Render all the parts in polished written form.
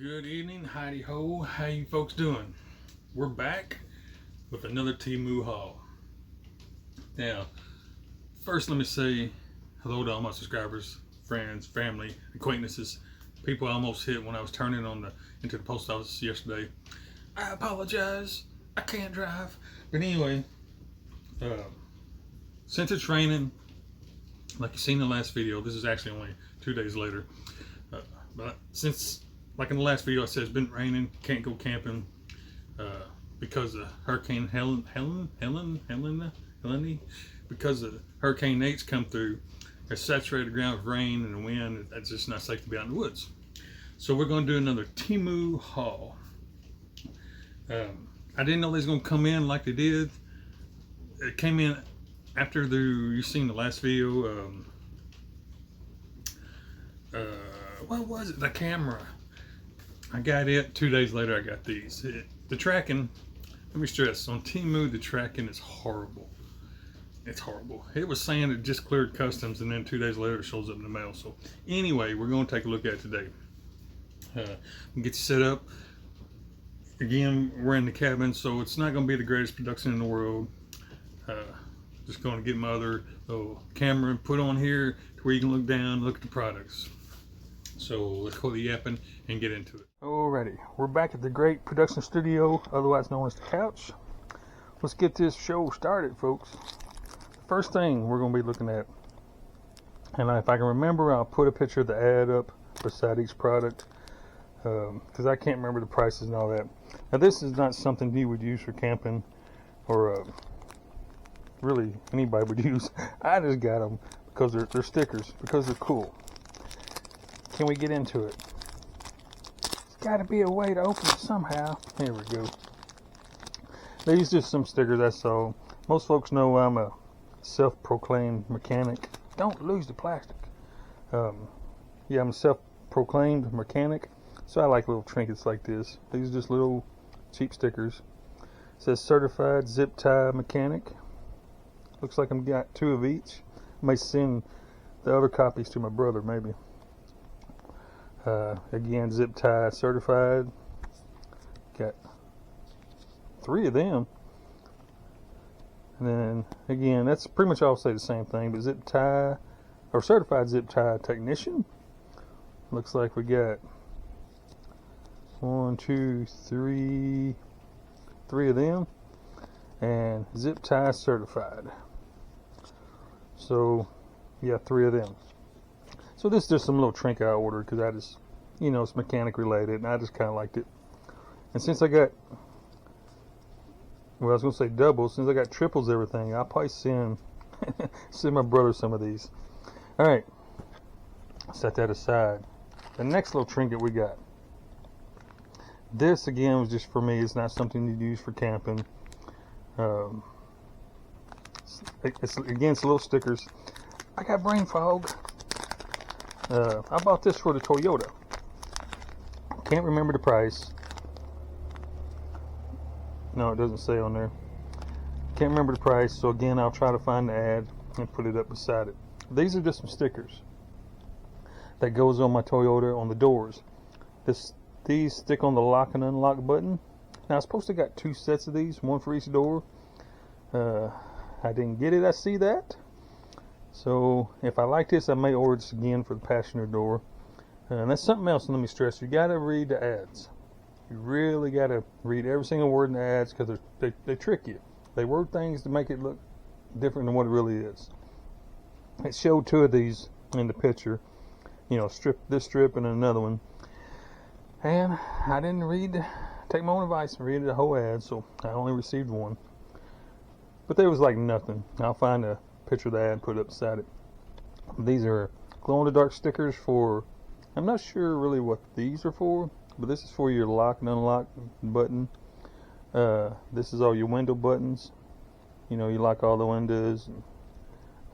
Good evening, howdy ho, how you folks doing? We're back with another temu haul. Now, first let me say hello to all my subscribers, friends, family, acquaintances, people I almost hit when I was turning into the post office yesterday. I apologize, I can't drive. But anyway, since it's raining, like you seen in the last video, this is actually only 2 days later. But since, like in the last video, I said it's been raining, can't go camping because of Hurricane Helene, because of Hurricane Nate's come through. It's saturated the ground with rain and the wind. It's just not safe to be out in the woods. So we're going to do another temu haul. I didn't know they was going to come in like they did. It came in after you seen the last video. What was it? The camera. I got it 2 days later. I got these. The tracking, let me stress, on Temu the tracking is horrible. It's horrible. It was saying it just cleared customs and then 2 days later it shows up in the mail. So anyway, we're going to take a look at it today. Get you set up. Again, we're in the cabin, so it's not going to be the greatest production in the world. Just going to get my other little camera and put on here to where you can look down, look at the products. So let's go to the yapping and get into it. Alrighty, we're back at the great production studio, otherwise known as the couch. Let's get this show started, folks. First thing we're going to be looking at, and if I can remember, I'll put a picture of the ad up beside each product, because I can't remember the prices and all that. Now this is not something you would use for camping, or really anybody would use. I just got them because they're stickers, because they're cool. Can we get into it? There's got to be a way to open it somehow. Here we go. These are just some stickers I saw. Most folks know I'm a self-proclaimed mechanic. Don't lose the plastic. Yeah, I'm a self-proclaimed mechanic, so I like little trinkets like this. These are just little cheap stickers. It says certified zip tie mechanic. Looks like I've got 2 of each. I may send the other copies to my brother, maybe. Again, zip tie certified. Got 3 of them. And then again, that's pretty much all say the same thing, but zip tie or certified zip tie technician. Looks like we got 1, 2, 3 of them, and zip tie certified. So yeah, 3 of them. So this is just some little trinket I ordered because I just, it's mechanic related and I just kind of liked it. And since I got, well, I was going to say doubles, since I got triples everything, I'll probably send my brother some of these. Alright, set that aside. The next little trinket we got. This again was just for me, it's not something you use for camping. It's little stickers. I got brain fog. I bought this for the Toyota. Can't remember the price. No, it doesn't say on there. Can't remember the price, so again, I'll try to find the ad and put it up beside it. These are just some stickers that goes on my Toyota on the doors. These stick on the lock and unlock button. Now, I was supposed to got 2 sets of these, 1 for each door. I didn't get it, I see that. So if I like this, I may order this again for the passenger door. And that's something else, let me stress. You got to read the ads. You really got to read every single word in the ads because they trick you. They word things to make it look different than what it really is. It showed 2 of these in the picture. This strip and another one. And I didn't take my own advice and read the whole ad, so I only received 1. But they was like nothing. I'll find a picture of the ad and put it up beside it. These are glow-in-the-dark stickers for, I'm not sure really what these are for, but this is for your lock and unlock button. This is all your window buttons. You lock all the windows and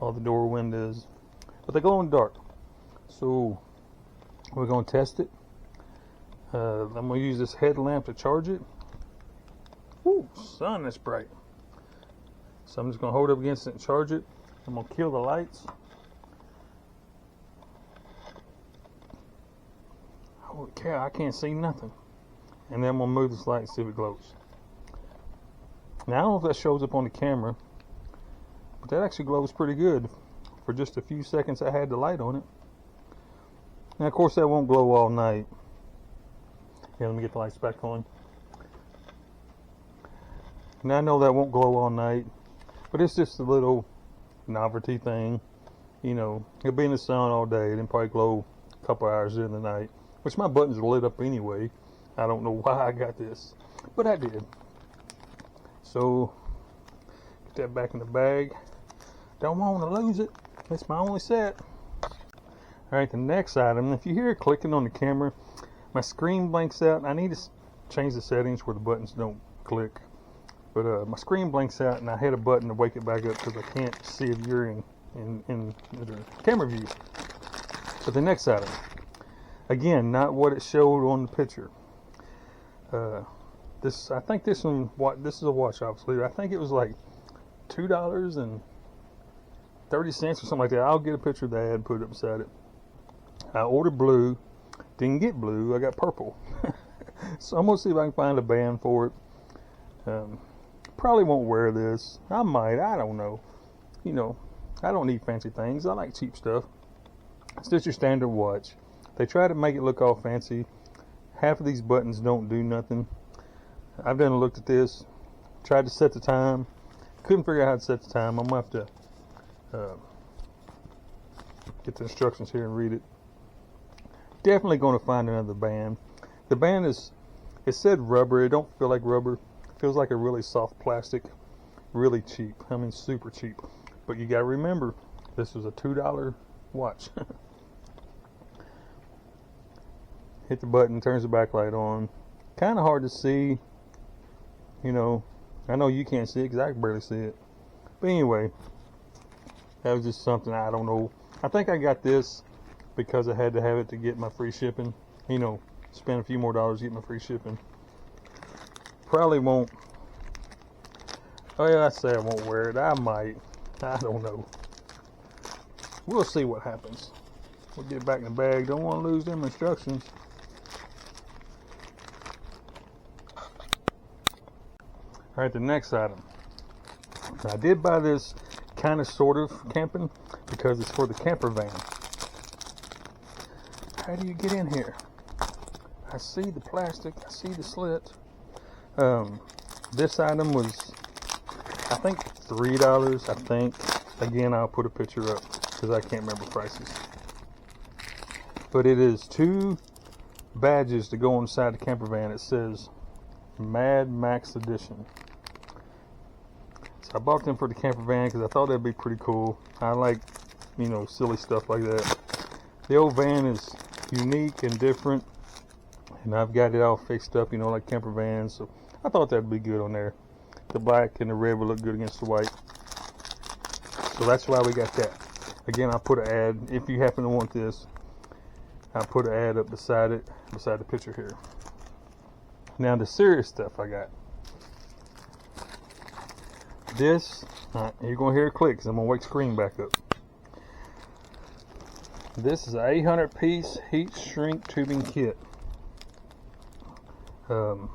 all the door windows, but they glow in the dark. So we're going to test it. I'm going to use this headlamp to charge it. Woo, sun, that's bright. So I'm just going to hold it up against it and charge it. I'm going to kill the lights. Holy cow, I can't see nothing. And then I'm gonna move this light and see if it glows. Now I don't know if that shows up on the camera, but that actually glows pretty good for just a few seconds I had the light on it. Now of course that won't glow all night. Here, let me get the lights back on. Now I know that won't glow all night, but it's just a little novelty thing. You know, it'll be in the sun all day, then probably glow a couple hours in the night, which my buttons are lit up anyway. I don't know why I got this, but I did. So, get that back in the bag. Don't want to lose it. It's my only set. Alright, the next item, if you hear it clicking on the camera, my screen blanks out. I need to change the settings where the buttons don't click. But my screen blanks out and I hit a button to wake it back up because I can't see if you're in the camera view. So the next item, again, not what it showed on the picture. I think this one, this is a watch obviously. I think it was like $2.30 or something like that. I'll get a picture of that and put it up beside it. I ordered blue, didn't get blue, I got purple. So I'm gonna see if I can find a band for it. Probably won't wear this. I might, I don't know. You know, I don't need fancy things. I like cheap stuff. It's just your standard watch. They try to make it look all fancy. Half of these buttons don't do nothing. I've done looked at this, tried to set the time, couldn't figure out how to set the time. I'm gonna have to get the instructions here and read it. Definitely going to find another band. The band is, it said rubber. It don't feel like rubber. It feels like a really soft plastic. Really cheap. I mean, super cheap. But you got to remember, this was a $2 watch. Hit the button, turns the backlight on. Kind of hard to see. You know, I know you can't see it because I can barely see it. But anyway, that was just something, I don't know. I think I got this because I had to have it to get my free shipping. You know, spend a few more dollars to get my free shipping. Probably won't. Oh yeah, I say I won't wear it. I might. I don't know. We'll see what happens. We'll get it back in the bag. Don't want to lose them instructions. Alright, the next item. I did buy this kind of sort of camping because it's for the camper van. How do you get in here? I see the plastic, I see the slit. This item was, I think, $3, I think. Again, I'll put a picture up because I can't remember prices. But it is 2 badges to go inside the camper van. It says Mad Max Edition. So I bought them for the camper van because I thought that'd be pretty cool. I like, you know, silly stuff like that. The old van is unique and different, and I've got it all fixed up, you know, like camper vans. So I thought that'd be good on there. The black and the red would look good against the white. So that's why we got that. Again, I'll put an ad. If you happen to want this, I'll put an ad up beside it, beside the picture here. Now the serious stuff I got. This, you're going to hear it click because I'm going to wake the screen back up. This is an 800 piece heat shrink tubing kit. I'm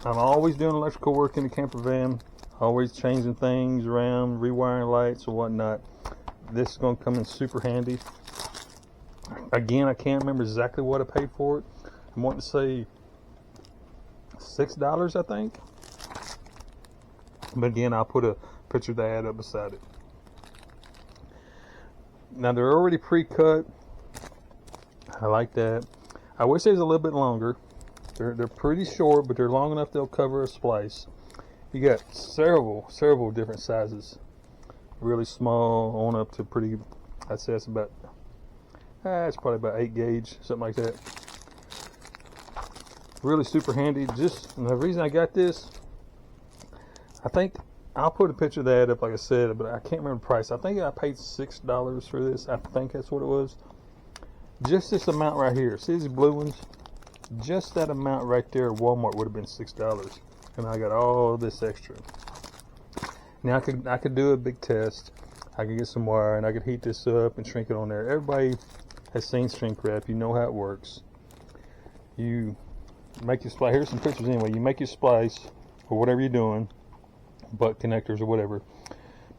always doing electrical work in the camper van, always changing things around, rewiring lights or whatnot. This is going to come in super handy. Again, I can't remember exactly what I paid for it. I'm wanting to say $6, I think. But again, I'll put a picture of the ad up beside it. Now they're already pre-cut. I like that. I wish they was a little bit longer. They're pretty short, but they're long enough they'll cover a splice. You got several different sizes. Really small on up to pretty, I'd say it's about, it's probably about 8 gauge, something like that. Really super handy. Just, and the reason I got this, I think, I'll put a picture of that up like I said, but I can't remember the price. I think I paid $6 for this. I think that's what it was. Just this amount right here. See these blue ones? Just that amount right there at Walmart would have been $6. And I got all this extra. Now I could do a big test. I could get some wire and I could heat this up and shrink it on there. Everybody has seen shrink wrap. You know how it works. you make your splice. Here's some pictures anyway. You make your splice or whatever you're doing, butt connectors or whatever.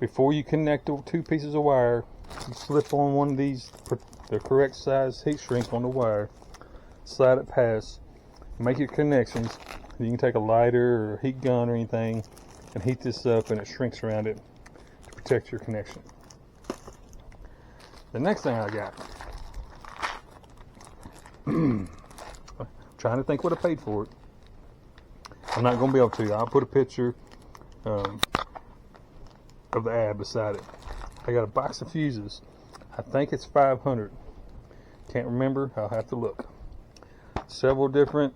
Before you connect the 2 pieces of wire, you slip on one of these, the correct size heat shrink on the wire, slide it past, make your connections. You can take a lighter or a heat gun or anything and heat this up, and it shrinks around it to protect your connection. The next thing I got, trying to think what I paid for it. I'm not going to be able to. I'll put a picture of the ad beside it. I got a box of fuses. I think it's 500. Can't remember. I'll have to look. Several different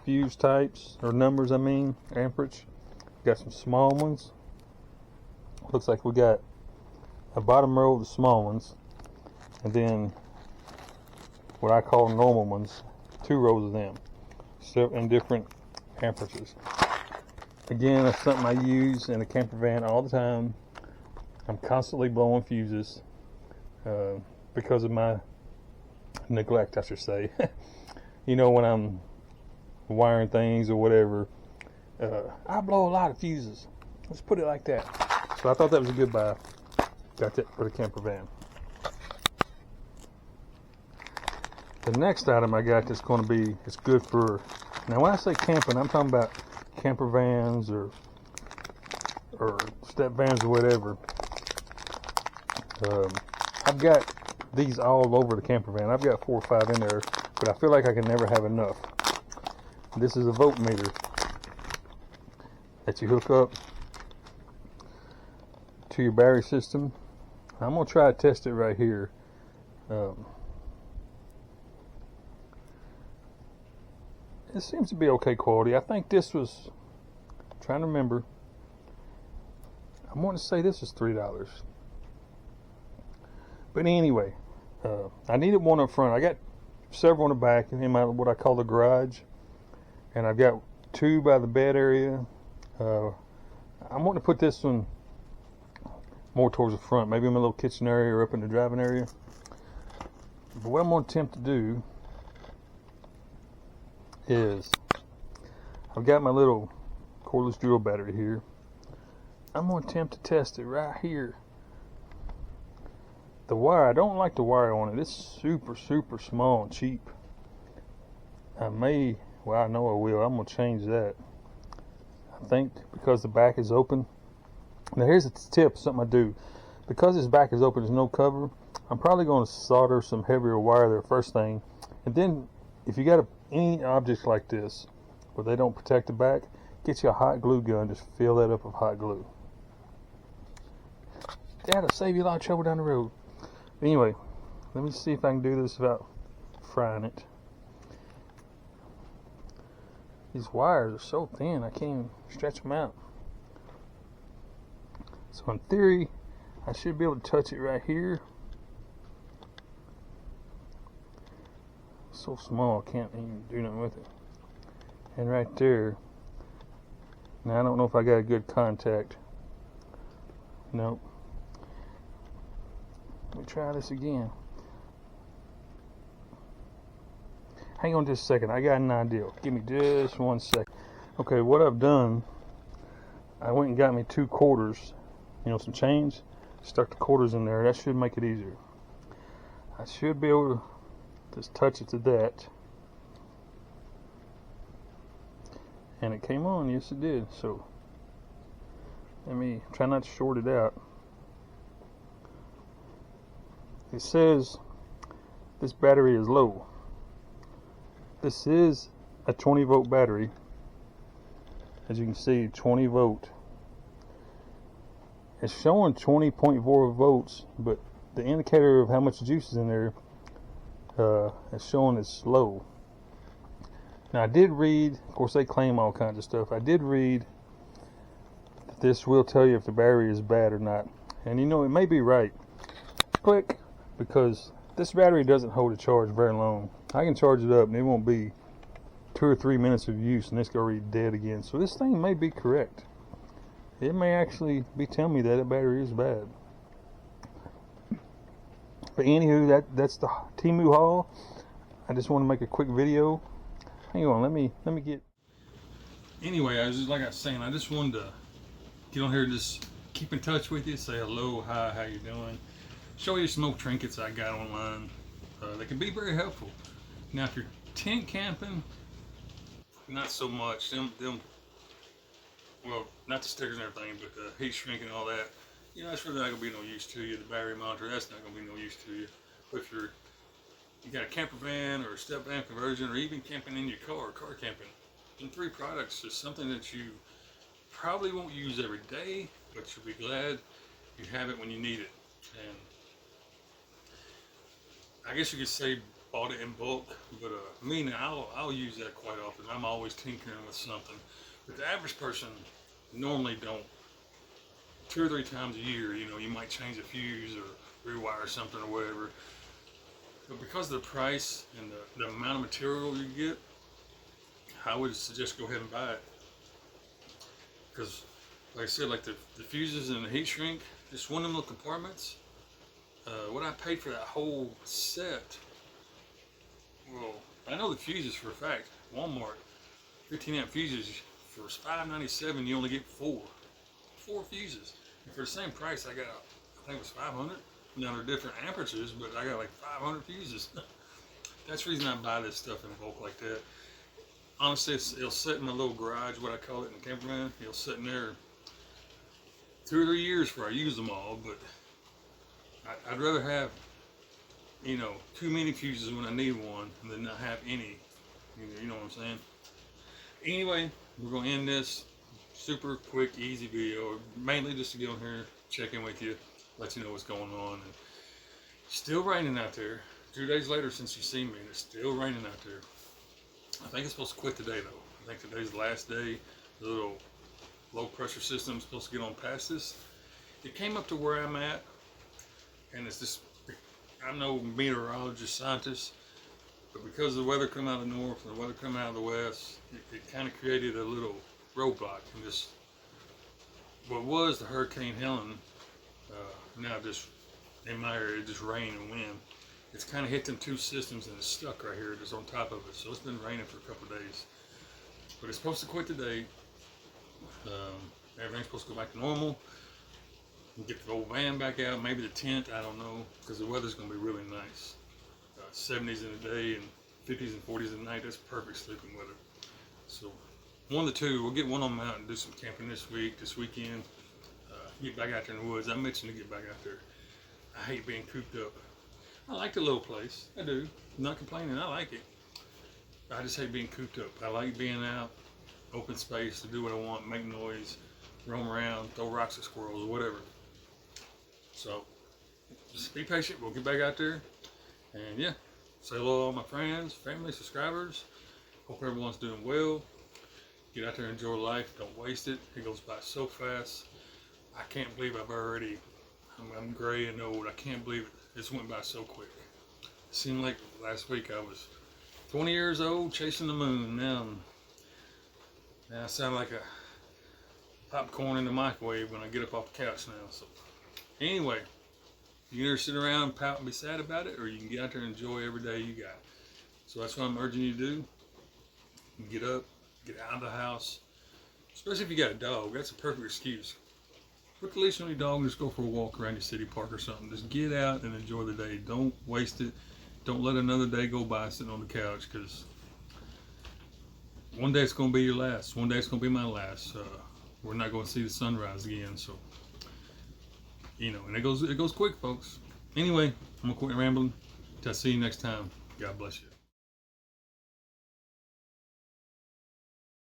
fuse types, or numbers I mean, amperage. Got some small ones. Looks like we got a bottom row of the small ones, and then what I call normal ones, 2 rows of them, so in different amperages. Again, that's something I use in a camper van all the time. I'm constantly blowing fuses because of my neglect, I should say. You know, when I'm wiring things or whatever, I blow a lot of fuses. Let's put it like that. So I thought that was a good buy. Got that for the camper van. The next item I got that's going to be, it's good for, now when I say camping, I'm talking about camper vans or step vans or whatever. I've got these all over the camper van. I've got 4 or 5 in there, but I feel like I can never have enough. This is a voltmeter that you hook up to your battery system. I'm going to try to test it right here. It seems to be okay quality. I think this was, I'm trying to remember, I want to say this is $3. But anyway, I needed one up front. I got several in the back in my, what I call the garage, and I've got 2 by the bed area. I'm wanting to put this one more towards the front, maybe in my little kitchen area or up in the driving area. But what I'm going to attempt to do is, I've got my little cordless drill battery here. I'm going to attempt to test it right here. The wire, I don't like the wire on it. It's super small and cheap. I may, well, I know I will. I'm going to change that. I think because the back is open. Now here's a tip, something I do. Because this back is open, there's no cover, I'm probably going to solder some heavier wire there first thing. And then if you got any objects like this where they don't protect the back, get you a hot glue gun, just fill that up with hot glue. That'll save you a lot of trouble down the road. Anyway, let me see if I can do this without frying it. These wires are so thin, I can't even stretch them out. So in theory, I should be able to touch it right here. It's so small, I can't even do nothing with it. And right there. Now I don't know if I got a good contact. Nope. Let me try this again. Hang on just a second, I got an idea. Give me just 1 second. Okay, what I've done, I went and got me 2 quarters, you know, some change, stuck the quarters in there. That should make it easier. I should be able to just touch it to that. And it came on, yes it did. So let me try not to short it out. It says this battery is low. This is a 20 volt battery. As you can see, 20 volt. It's showing 20.4 volts, but the indicator of how much juice is in there is showing it's low. Now I did read, of course they claim all kinds of stuff. I did read that this will tell you if the battery is bad or not. And you know, it may be right. Click, because this battery doesn't hold a charge very long. I can charge it up and it won't be 2 or 3 minutes of use and it's going to be dead again. So this thing may be correct. It may actually be telling me that the battery is bad. But anywho, that's the temu haul. I just want to make a quick video. Hang on, let me get. Anyway, like I was saying, I just wanted to get on here and just keep in touch with you, say hello, hi, how you doing, show you some old trinkets I got online. They can be very helpful. Now, if you're tent camping, not so much. Them, well, not the stickers and everything, but the heat shrink and all that. You know, that's really not gonna be no use to you. The battery monitor, that's not gonna be no use to you. But if you got a camper van or a step van conversion, or even camping in your car camping, them 3 products is something that you probably won't use every day, but you'll be glad you have it when you need it. And I guess you could say bought it in bulk, but me now, I'll use that quite often. I'm always tinkering with something. But the average person normally don't. 2 or 3 times a year, you know, you might change a fuse or rewire something or whatever. But because of the price and the amount of material you get, I would suggest go ahead and buy it. Because, like I said, like the fuses and the heat shrink, just one of them little compartments, what I paid for that whole set, well, I know the fuses for a fact. Walmart, 15 amp fuses, for $5.97, you only get 4 fuses. And for the same price, I got, I think it was 500. Now they're different amperatures, but I got like 500 fuses. That's the reason I buy this stuff in bulk like that. Honestly, it'll sit in my little garage, what I call it in the camper van. It'll sit in there 2 or 3 years before I use them all, but I'd rather have, you know, too many fuses when I need one than not have any. You know what I'm saying? Anyway, we're going to end this super quick, easy video, mainly just to get on here, check in with you, let you know what's going on. And still raining out there. 2 days later since you seen me, it's still raining out there. I think it's supposed to quit today though. I think today's the last day. The little low pressure system is supposed to get on past this. It came up to where I'm at, and it's just, I'm no meteorologist, scientist, but because the weather come out of the north and the weather come out of the west, it kind of created a little roadblock. And just what was the Hurricane Helen, now just in my area, just rain and wind. It's kind of hit them 2 systems and it's stuck right here, just on top of it. So it's been raining for a couple of days, but it's supposed to quit today. Everything's supposed to go back to normal. We'll get the old van back out, maybe the tent, I don't know, because the weather's going to be really nice. 70s in the day and 50s and 40s at night. That's perfect sleeping weather. So 1 of the 2, we'll get one on the mountain, do some camping this weekend. Get back out there in the woods. I mentioned to get back out there. I hate being cooped up. I like the little place. I do. I'm not complaining. I like it. I just hate being cooped up. I like being out, open space, to do what I want, make noise, roam around, throw rocks at squirrels, or whatever. So just be patient. We'll get back out there. And yeah, say hello to all my friends, family, subscribers. Hope everyone's doing well. Get out there and enjoy life. Don't waste it. It goes by so fast. I can't believe I'm gray and old. I can't believe it. It's went by so quick. It seemed like last week I was 20 years old chasing the moon. Now I sound like a popcorn in the microwave when I get up off the couch now. So anyway, you can either sit around and pout and be sad about it, or you can get out there and enjoy every day you got. So that's what I'm urging you to do. Get up, get out of the house. Especially if you got a dog, that's a perfect excuse. Put the leash on your dog and just go for a walk around your city park or something. Just get out and enjoy the day. Don't waste it. Don't let another day go by sitting on the couch, because one day it's going to be your last. One day it's going to be my last. We're not going to see the sunrise again. So, you know, and it goes quick, folks. Anyway, I'm going to quit rambling. Till I see you next time. God bless you.